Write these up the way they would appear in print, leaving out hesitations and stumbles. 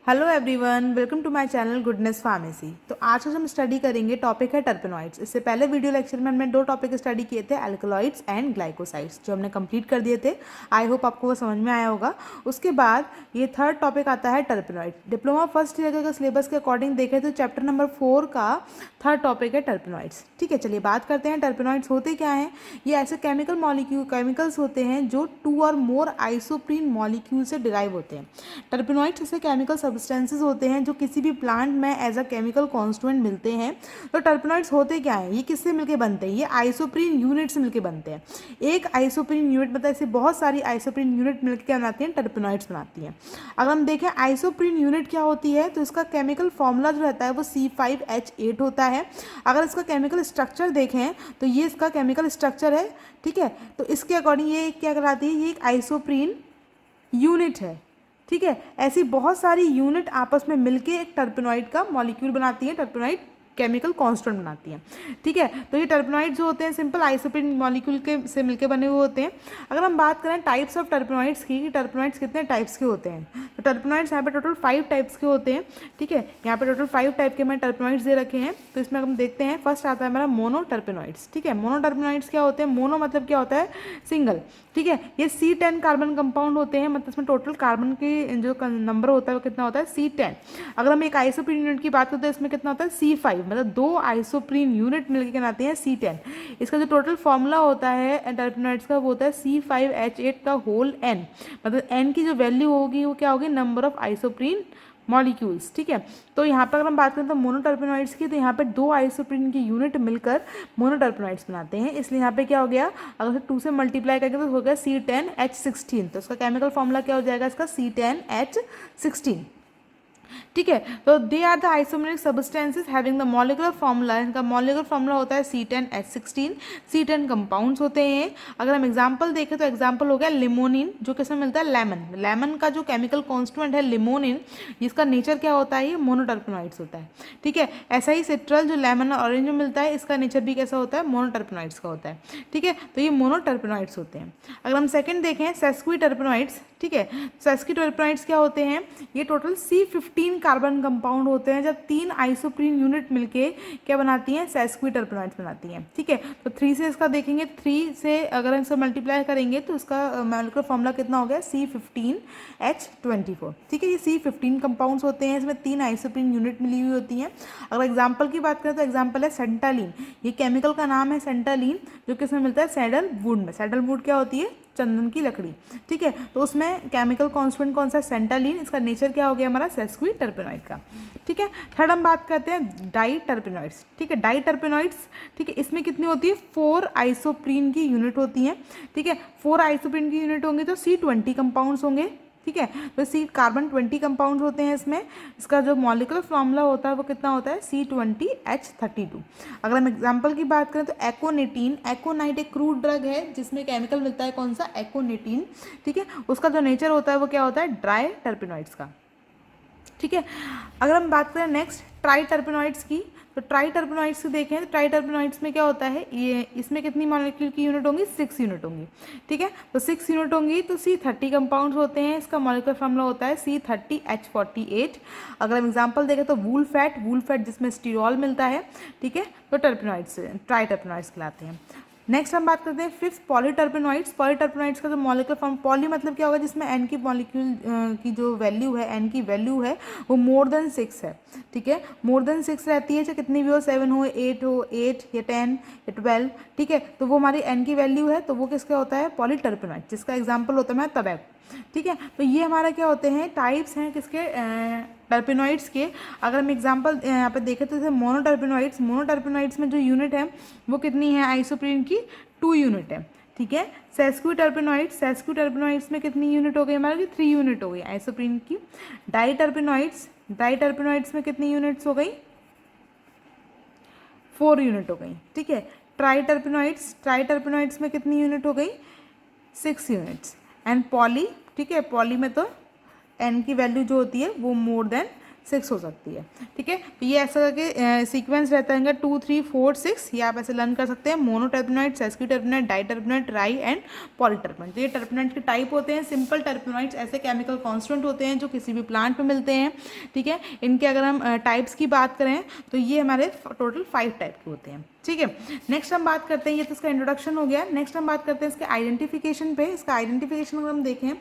Hello everyone, welcome to my channel goodness pharmacy. तो आज हम स्टडी करेंगे, टॉपिक है टर्पेनॉइड्स। इससे पहले वीडियो लेक्चर में हमने दो टॉपिक स्टडी किए थे, अल्कलॉइड्स एंड ग्लाइकोसाइड्स, जो हमने कंप्लीट कर दिए थे। आई होप आपको वो समझ में आया होगा। उसके बाद ये थर्ड टॉपिक आता है टर्पेनॉइड। डिप्लोमा फर्स्ट ईयर के सिलेबस के अकॉर्डिंग देखें तो चैप्टर नंबर 4 का थर्ड टॉपिक है टर्पेनॉइड्स। ठीक है, चलिए बात करते हैं टर्पेनॉइड्स होते क्या हैं। ये ऐसे केमिकल्स होते हैं जो 2 और मोर आइसोप्रीन मॉलिक्यूल से डिराइव होते हैं। टर्पेनॉइड्स ऐसे केमिकल सब्सटेंसेस होते हैं जो किसी भी प्लांट में एज अ केमिकल कॉन्स्टिट्यूएंट मिलते हैं। तो टर्पेनॉइड्स होते क्या हैं, ये किससे मिलके बनते हैं? ये आइसोप्रीन यूनिट से मिलके बनते हैं। एक आइसोप्रीन यूनिट मतलब ऐसे बहुत सारी आइसोप्रीन यूनिट मिलकर बनाती हैं, टर्पेनॉइड्स बनाती हैं। अगर हम देखें आइसोप्रीन यूनिट क्या होती है, तो इसका केमिकल फॉर्मूला जो रहता है वो C5H8 होता है। अगर इसका केमिकल स्ट्रक्चर देखें तो ये इसका केमिकल स्ट्रक्चर है। ठीक है, तो इसके अकॉर्डिंग ये क्या कहलाती है, ये एक आइसोप्रीन यूनिट है। ठीक है, ऐसी बहुत सारी यूनिट आपस में मिलके एक टर्पेनॉइड का मॉलिक्यूल बनाती है, टर्पेनॉइड केमिकल कांस्टेंट बनाती हैं। ठीक है, तो ये टर्पेनॉइड जो होते हैं सिंपल आइसोप्रीन मॉलिक्यूल के से मिलके बने हुए होते हैं। अगर हम बात करें टाइप्स ऑफ टर्पेनॉइड्स की, टर्पेनॉइड्स कितने टाइप्स के होते हैं, तो टर्पेनॉइड्स यहाँ पे टोटल 5 टाइप्स के होते हैं। ठीक है, यहाँ पे टोटल 5 टाइप के मैंने टर्पेनॉइड्स दे रखे हैं। तो इसमें हम देखते हैं, फर्स्ट आता है हमारा मोनो टर्पेनॉइड्स। ठीक है, मोनो टर्पेनॉइड्स क्या होते हैं? मोनो मतलब क्या होता है? सिंगल। ठीक है, ये C10 कार्बन कंपाउंड होते हैं, मतलब इसमें टोटल कार्बन के जो नंबर होता है वो कितना होता है? C10। अगर हम एक आइसोप्रीन यूनिट की बात करते हैं, इसमें कितना होता है? C5, मतलब 2 आइसोप्रीन यूनिट मिलकर बनाते हैं C10। इसका जो टोटल फॉर्मूला होता है टर्पेनॉइड्स का वो होता है C5H8 का होल n, मतलब n की जो वैल्यू होगी वो क्या होगी? Number of isoprene molecules. ठीक है, तो यहाँ पर अगर हम बात करें तो मोनोटर्पेनॉइड्स की, तो यहाँ पे 2 आइसोप्रीन की यूनिट मिलकर मोनोटर्पेनॉइड्स बनाते हैं। इसलिए यहाँ पे क्या हो गया, अगर 2 से मल्टीप्लाई करेंगे तो हो गया C10H16। तो इसका केमिकल फॉर्मूला क्या हो जाएगा? इसका C10H16। ठीक है, तो they are the isomeric substances having the molecular formula. इनका मॉलिक्यूलर फॉर्मूला होता है C10H16। C10 कंपाउंड्स होते हैं। अगर हम एग्जांपल देखें तो एग्जांपल हो गया लिमोनिन, जो किसमें मिलता है? लेमन। लेमन का जो केमिकल कॉन्स्टिट्यूएंट है लिमोनिन, जिसका नेचर क्या होता है? ये मोनोटर्पेनॉइड्स होता है। ठीक है, ऐसा ही सिट्रल जो लेमन और ऑरेंज में मिलता है, इसका नेचर भी कैसा होता है? मोनोटर्पेनॉइड्स का होता है। ठीक है, तो ये मोनोटर्पेनॉइड्स होते हैं। अगर हम सेकंड देखें सेस्क्विटर्पेनॉइड्स। ठीक है, सेस्क्विटर्पेनॉइड्स क्या होते हैं? ये टोटल C15 कार्बन कंपाउंड होते हैं, जब 3 आइसोप्रीन यूनिट मिलके क्या बनाती हैं? सेस्क्विटर्पेनॉइड्स बनाती हैं। ठीक है, तो 3 से इसका देखेंगे, 3 से अगर हम इसे मल्टीप्लाई करेंगे तो इसका मॉलिक्यूलर फॉर्मूला कितना हो गया? C15H24। ठीक है, ये C15 कंपाउंड्स होते हैं, इसमें 3 आइसोप्रीन यूनिट मिली हुई होती हैं। अगर एग्जाम्पल की बात करें तो एग्जाम्पल है सेंटालीन। ये केमिकल का नाम है सेंटालीन, जो किसमें मिलता है? सैंडलवुड में। सैंडलवुड क्या होती है? चंदन की लकड़ी। ठीक है, तो उसमें केमिकल कॉन्स्टिट्यूएंट कौन सा? सेंटालीन। इसका नेचर क्या हो गया हमारा? सेस्क्विटर्पेनॉइड का। ठीक है, थर्ड हम बात करते हैं डाइटर्पेनॉइड्स। ठीक है, डाइटर्पेनॉइड्स, ठीक है, इसमें कितनी होती है? 4 आइसोप्रीन की यूनिट होती हैं। ठीक है, 4 आइसोप्रीन की यूनिट होंगी तो C20 कंपाउंड्स होंगे। ठीक है, तो C कार्बन 20 कंपाउंड्स होते हैं इसमें। इसका जो मॉलिक्यूलर फॉर्मूला होता है वो कितना होता है? C20H32। अगर हम एग्जांपल की बात करें तो एकोनिटीन। एकोनाइट एक क्रूड ड्रग है जिसमें केमिकल मिलता है कौन सा? एकोनिटीन। ठीक है, उसका जो नेचर होता है वो क्या होता है? ड्राई टर्पेनॉइड्स का। ठीक है, अगर हम बात करें नेक्स्ट ट्राई टर्पेनॉइड्स की, तो ट्राई टर्पेनॉइड्स की देखें तो ट्राई टर्पेनॉइड्स में क्या होता है? ये इसमें कितनी मॉलिक्यूल की यूनिट होंगी? 6 यूनिट होंगी। ठीक है, तो 6 यूनिट होंगी तो C30 कंपाउंड्स होते हैं। इसका मॉलिक्यूलर फॉर्मूला होता है C30H48। अगर हम एग्जांपल देखें तो वूल फैट जिसमें स्टीरॉल मिलता है। ठीक है, तो टर्पेनॉइड्स ट्राई टर्पेनॉइड्स कहलाते हैं। नेक्स्ट हम बात करते हैं फिफ्थ पॉलीटर्पेनॉइड्स। पॉलीटर्पेनॉइड्स का जो मॉलिक्यूलर फॉर्म, पॉली मतलब क्या होगा? जिसमें एन की मॉलिक्यूल की जो वैल्यू है, एन की वैल्यू है वो मोर देन 6 है। ठीक है, मोर देन 6 रहती है, चाहे कितनी भी हो, 7 हो, 8 हो, 8 या 10 या 12। ठीक है, तो वो हमारी एन की वैल्यू है, तो वो किसका होता है? पॉलीटर्पेनॉइड, जिसका एग्जाम्पल होता है टबैको। ठीक है, तो ये हमारा क्या होते हैं? टाइप्स हैं किसके? टर्पेनॉइड्स के। अगर हम एग्जांपल यहाँ पे देखें तो जैसे मोनोटर्पेनॉइड्स में जो यूनिट है वो कितनी है? आइसोप्रीन की 2 यूनिट है। ठीक है, सेस्क्विटर्पेनॉइड्स में कितनी यूनिट हो गई हमारी? 3 यूनिट हो गई आइसोप्रीन की। डाइटर्पेनॉइड्स में कितनी यूनिट्स हो गई? 4 यूनिट हो गई। ठीक है, ट्राइटर्पेनॉइड्स में कितनी यूनिट हो गई? 6 यूनिट्स। एंड पॉली, ठीक है, पॉली में तो एन की वैल्यू जो होती है वो मोर देन 6 हो सकती है। ठीक है, तो ये ऐसा करके सीक्वेंस रहता है 2 3 4 6, ये आप ऐसे लर्न कर सकते हैं। मोनोटर्पेनॉइड, सेस्क्यूटर्पेनॉइड, डाइटर्पेनॉइड, ट्राई एंड पॉलीटर्पेनॉइड। तो ये टर्पेनॉइड के टाइप होते हैं। सिंपल टर्पेनॉइड्स ऐसे केमिकल कॉन्स्टेंट होते हैं जो किसी भी प्लांट में मिलते हैं। ठीक है, इनके अगर हम टाइप्स की बात करें तो ये हमारे टोटल 5 टाइप के होते हैं। ठीक है, नेक्स्ट हम बात करते हैं, ये तो इसका इंट्रोडक्शन हो गया। नेक्स्ट हम बात करते हैं इसके आइडेंटिफिकेशन पे। इसका आइडेंटिफिकेशन अगर हम देखें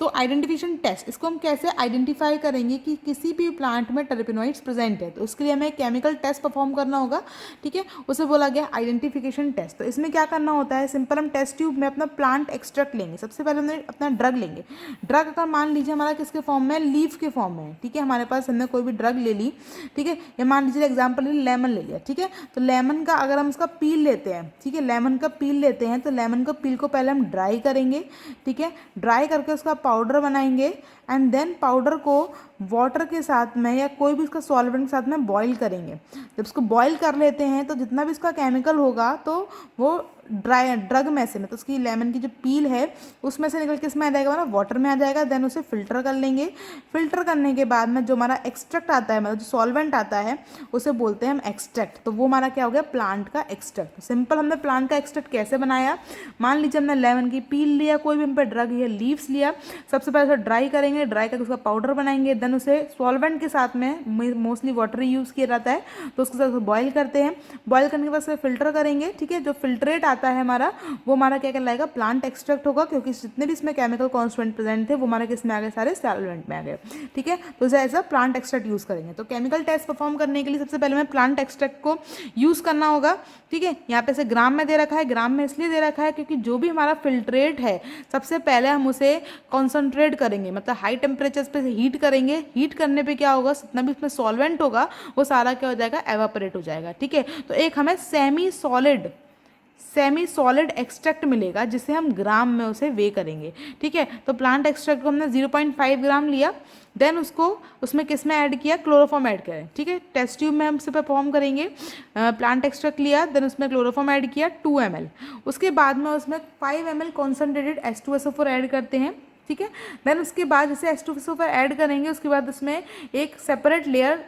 तो आइडेंटिफिकेशन टेस्ट, इसको हम कैसे आइडेंटिफाई करेंगे कि किसी भी प्लांट में टर्पेनॉइड्स प्रेजेंट है, तो उसके लिए हमें केमिकल टेस्ट परफॉर्म करना होगा। ठीक है, उसे बोला गया आइडेंटिफिकेशन टेस्ट। तो इसमें क्या करना होता है, सिंपल हम टेस्ट ट्यूब में अपना प्लांट एक्सट्रैक्ट लेंगे। सबसे पहले हमने अपना ड्रग लेंगे। ड्रग अगर मान लीजिए हमारा किसके फॉर्म में, लीफ के फॉर्म में है। ठीक है, हमारे पास हमने कोई भी ड्रग ले ली। ठीक है, या मान लीजिए एग्जाम्पल लेमन ले लिया। ठीक है, तो लेमन का अगर हम उसका पील लेते हैं, ठीक है, लेमन का पील लेते हैं, तो लेमन का पील को पहले हम ड्राई करेंगे। ठीक है, ड्राई करके उसका पाउडर बनाएंगे एंड देन पाउडर को वाटर के साथ में या कोई भी उसका सॉल्वेंट के साथ में बॉईल करेंगे। जब उसको बॉईल कर लेते हैं तो जितना भी इसका केमिकल होगा तो वो ड्रग में से, मतलब उसकी लेमन की जो पील है उसमें से निकल के इसमें आ जाएगा, मतलब वाटर में आ जाएगा। देन उसे फिल्टर कर लेंगे। फिल्टर करने के बाद में जो हमारा एक्सट्रैक्ट आता है, मतलब जो सॉल्वेंट आता है, उसे बोलते हैं हम एक्सट्रैक्ट। तो वो हमारा क्या हो गया, प्लांट का एक्सट्रैक्ट। सिंपल हमने प्लांट का एक्सट्रैक्ट कैसे बनाया, मान लीजिए हमने लेमन की पील लिया, कोई भी हम पे ड्रग या लीव्स लिया, सबसे पहले उसे ड्राई करेंगे, ड्राई करके उसका पाउडर बनाएंगे। देन उसे सॉल्वेंट के साथ में मोस्टली वाटर ही यूज़ किया जाता है, तो उसके साथ बॉईल करते हैं। बॉईल करने के बाद उसे फिल्टर करेंगे। ठीक है, जो फिल्ट्रेट आता है हमारा, वो हमारा क्या कहलाएगा, प्लांट एक्सट्रैक्ट होगा, क्योंकि जितने भी इसमें केमिकल कॉन्स्टेंट प्रेजेंट थे वो हमारे किस में आ गए, सारे सॉल्वेंट में आ गए। ठीक है, तो इसे ऐसा प्लांट एक्सट्रैक्ट यूज़ करेंगे। तो केमिकल टेस्ट परफॉर्म करने के लिए सबसे पहले हमें प्लांट एक्सट्रैक्ट को यूज़ करना होगा। ठीक है, यहाँ पे से ग्राम में दे रखा है। ग्राम में इसलिए दे रखा है क्योंकि जो भी हमारा फिल्ट्रेट है सबसे पहले हम उसे कॉन्सनट्रेट करेंगे, मतलब हाई टेम्परेचर पे हीट करेंगे। हीट करने पे क्या होगा, जितना भी इसमें सॉल्वेंट होगा वो सारा क्या हो जाएगा, एवापोरेट हो जाएगा। ठीक है, तो एक हमें सेमी सॉलिड एक्सट्रैक्ट मिलेगा जिसे हम ग्राम में उसे वे करेंगे। ठीक है, तो प्लांट एक्सट्रैक्ट को हमने 0.5 ग्राम लिया। देन उसको उसमें किस में ऐड किया, क्लोरोफॉर्म ऐड करें। ठीक है, टेस्ट ट्यूब में हम इसे परफॉर्म करेंगे। प्लांट एक्सट्रैक्ट लिया, देन उसमें क्लोरोफॉर्म ऐड किया 2 ml। उसके बाद में उसमें 5 ml कॉन्सनट्रेटेड H2SO4 ऐड करते हैं। ठीक है, देन उसके बाद जैसे H2SO4 ऐड करेंगे, उसके बाद उसमें एक सेपरेट लेयर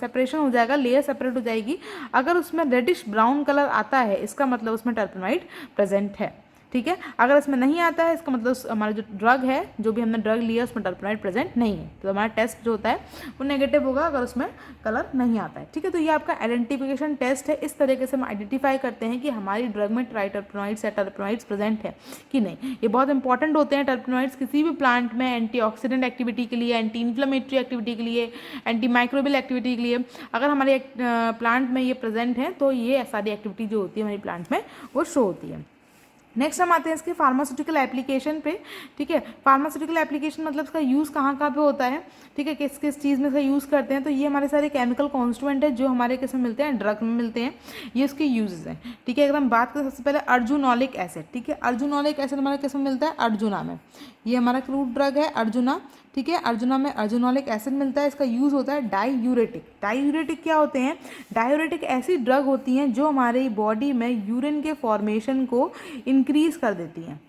सेपरेशन हो जाएगा, लेयर सेपरेट हो जाएगी। अगर उसमें रेडिश ब्राउन कलर आता है, इसका मतलब उसमें टर्पेनॉइड प्रेजेंट है। ठीक है, अगर इसमें नहीं आता है, इसका मतलब हमारा जो ड्रग है, जो भी हमने ड्रग लिया उसमें टर्पेनॉइड प्रेजेंट नहीं है, तो हमारा टेस्ट जो होता है वो नेगेटिव होगा अगर उसमें कलर नहीं आता है। ठीक है, तो ये आपका आइडेंटिफिकेशन टेस्ट है। इस तरीके से हम आइडेंटिफाई करते हैं कि हमारी ड्रग में ट्राइटर्पेनॉइड्स या टर्पेनॉइड्स प्रेजेंट है कि नहीं। ये बहुत इंपॉर्टेंट होते हैं टर्पेनॉइड्स किसी भी प्लांट में, एंटीऑक्सीडेंट एक्टिविटी के लिए, एंटी इन्फ्लेमेटरी एक्टिविटी के लिए, एंटी माइक्रोबियल एक्टिविटी के लिए। अगर हमारे प्लांट में ये प्रेजेंट है तो ये सारी एक्टिविटी जो होती है हमारी प्लांट में वो शो होती है। नेक्स्ट हम आते हैं इसके फार्मास्यूटिकल एप्लीकेशन पे। ठीक है, फार्मास्यूटिकल एप्लीकेशन मतलब इसका यूज़ कहाँ कहाँ पे होता है। ठीक है, किस किस चीज़ में इसका यूज़ करते हैं, तो ये हमारे सारे केमिकल कॉन्स्टिट्यूएंट है जो हमारे किस में मिलते हैं, ड्रग में मिलते हैं। ये उसके यूजेस हैं। ठीक है, अगर हम बात करें सबसे पहले अर्जुनोलिक एसिड। ठीक है, अर्जुनोलिक एसिड हमारे किस में मिलता है, अर्जुना में। ये हमारा क्रूड ड्रग है अर्जुना। ठीक है, अर्जुना में अर्जुनोलिक एसिड मिलता है। इसका यूज़ होता है डाईयूरेटिक। डाईयूरेटिक क्या होते हैं, डाईयूरेटिक ऐसी ड्रग होती हैं जो हमारी बॉडी में यूरिन के फॉर्मेशन को इंक्रीज कर देती हैं।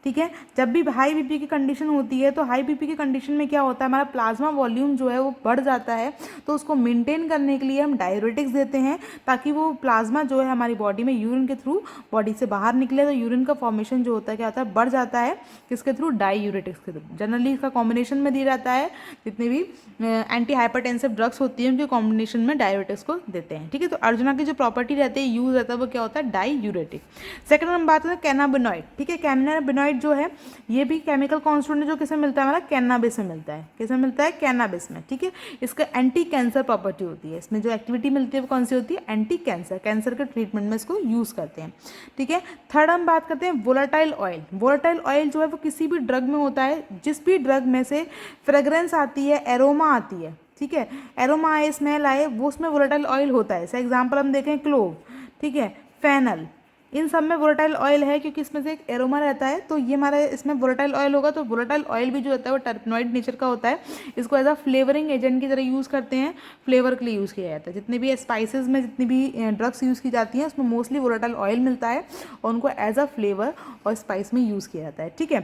ठीक है, जब भी हाई बीपी की कंडीशन होती है तो हाई बीपी की कंडीशन में क्या होता है, हमारा प्लाज्मा वॉल्यूम जो है वो बढ़ जाता है, तो उसको मेंटेन करने के लिए हम डायूरेटिक्स देते हैं ताकि वो प्लाज्मा जो है हमारी बॉडी में यूरिन के थ्रू बॉडी से बाहर निकले। तो यूरिन का फॉर्मेशन जो होता है क्या होता है, बढ़ जाता है, किसके थ्रू, डायूरेटिक्स के थ्रू। जनरली इसका कॉम्बिनेशन में दिया जाता है, जितने भी एंटी हाइपरटेंसिव ड्रग्स होती हैं उनके कॉम्बिनेशन में डायूरेटिक्स को देते हैं। ठीक है, तो अर्जुना की जो प्रॉपर्टी रहती है, यूज रहता है, वो क्या होता है, डायूरेटिक। सेकंड हम बात करें कैनाबिनॉइड। ठीक है, कैनाबिनॉइड जो है ये भी केमिकल कॉन्स्टिट्यूएंट है जो किसमें मिलता है, हमारा कैनाबिस में मिलता है। किसमें मिलता है, कैनाबिस में। ठीक है, इसका एंटी कैंसर प्रॉपर्टी होती है। इसमें जो एक्टिविटी मिलती है वो कौन सी होती है, एंटी कैंसर। कैंसर के ट्रीटमेंट में इसको यूज़ करते हैं। ठीक है, थर्ड हम बात करते हैं वोलेटाइल ऑयल। वोलेटाइल ऑयल जो है वो किसी भी ड्रग में होता है, जिस भी ड्रग में से फ्रेग्रेंस आती है, एरोमा आती है। ठीक है, एरोमा आए, स्मेल आए, वो उसमें वोलेटाइल ऑयल होता है। जैसे एग्जाम्पल हम देखें क्लोव, ठीक है, फेनल, इन सब में वोलेटाइल ऑयल है क्योंकि इसमें से एक एरोमा रहता है, तो ये हमारे इसमें वोलेटाइल ऑयल होगा। तो वोलेटाइल ऑयल भी जो होता है वो टर्पेनॉइड नेचर का होता है। इसको एज अ फ्लेवरिंग एजेंट की तरह यूज़ करते हैं, फ्लेवर के लिए यूज़ किया जाता है। जितने भी स्पाइसेस में जितनी भी ड्रग्स यूज़ की जाती हैं उसमें मोस्टली वोलेटाइल ऑयल मिलता है और उनको एज अ फ्लेवर और स्पाइस में यूज़ किया जाता है। ठीक है,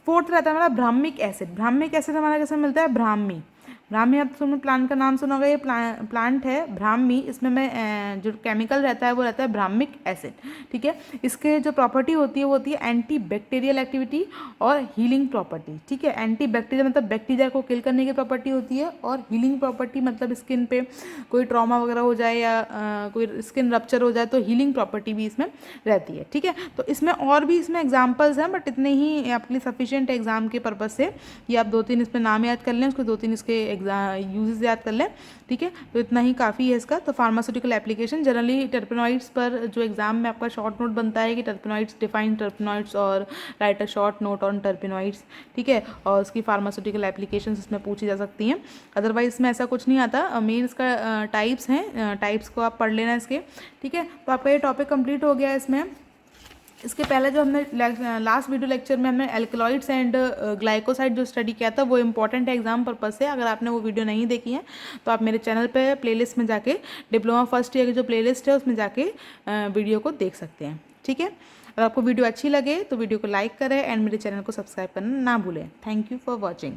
फोर्थ रहता है हमारा ब्राह्मिक एसिड। ब्राह्मिक एसिड हमारा कैसे मिलता है, ब्राह्मी। ब्राह्मी, आप तुमने प्लांट का नाम सुना होगा, ये प्लांट है ब्राह्मी। इसमें मैं जो केमिकल रहता है वो रहता है ब्राह्मिक एसिड। ठीक है, इसके जो प्रॉपर्टी होती है वो होती है एंटी बैक्टीरियल एक्टिविटी और हीलिंग प्रॉपर्टी। ठीक है, एंटी बैक्टीरियल मतलब बैक्टीरिया को किल करने की प्रॉपर्टी होती है, और हीलिंग प्रॉपर्टी मतलब स्किन पे कोई ट्रॉमा वगैरह हो जाए या कोई स्किन रप्चर हो जाए तो हीलिंग प्रॉपर्टी भी इसमें रहती है। ठीक है, तो इसमें और भी इसमें एग्जाम्पल्स हैं, बट इतने ही आपके लिए सफिशिएंट है एग्जाम के पर्पज़ से। ये आप 2-3 इसमें नाम याद कर लें, उसके 2-3 इसके यूजेस याद कर लें। ठीक है, तो इतना ही काफ़ी है इसका। तो फार्मास्यूटिकल एप्लीकेशन जनरली टर्पेनॉइड्स पर जो एग्जाम में आपका शॉर्ट नोट बनता है कि टर्पेनॉइड्स, डिफाइन टर्पेनॉइड्स और right a short note on टर्पेनॉइड्स। ठीक है, और उसकी फार्मास्यूटिकल एप्लीकेशन इसमें पूछी जा सकती हैं। अदरवाइज इसमें ऐसा कुछ नहीं आता। मेन इसका टाइप्स हैं, टाइप्स को आप पढ़ लेना इसके। ठीक है, तो आपका ये टॉपिक कंप्लीट हो गया है इसमें। इसके पहले जो हमने लास्ट वीडियो लेक्चर में हमने एल्कलॉइड्स एंड ग्लाइकोसाइड जो स्टडी किया था वो इंपॉर्टेंट है एग्जाम पर्पज से। अगर आपने वो वीडियो नहीं देखी है तो आप मेरे चैनल पे प्लेलिस्ट में जाके डिप्लोमा फर्स्ट ईयर की जो प्लेलिस्ट है उसमें जाके वीडियो को देख सकते हैं। ठीक है, अगर आपको वीडियो अच्छी लगे तो वीडियो को लाइक करें एंड मेरे चैनल को सब्सक्राइब करना ना भूलें। Thank you for watching.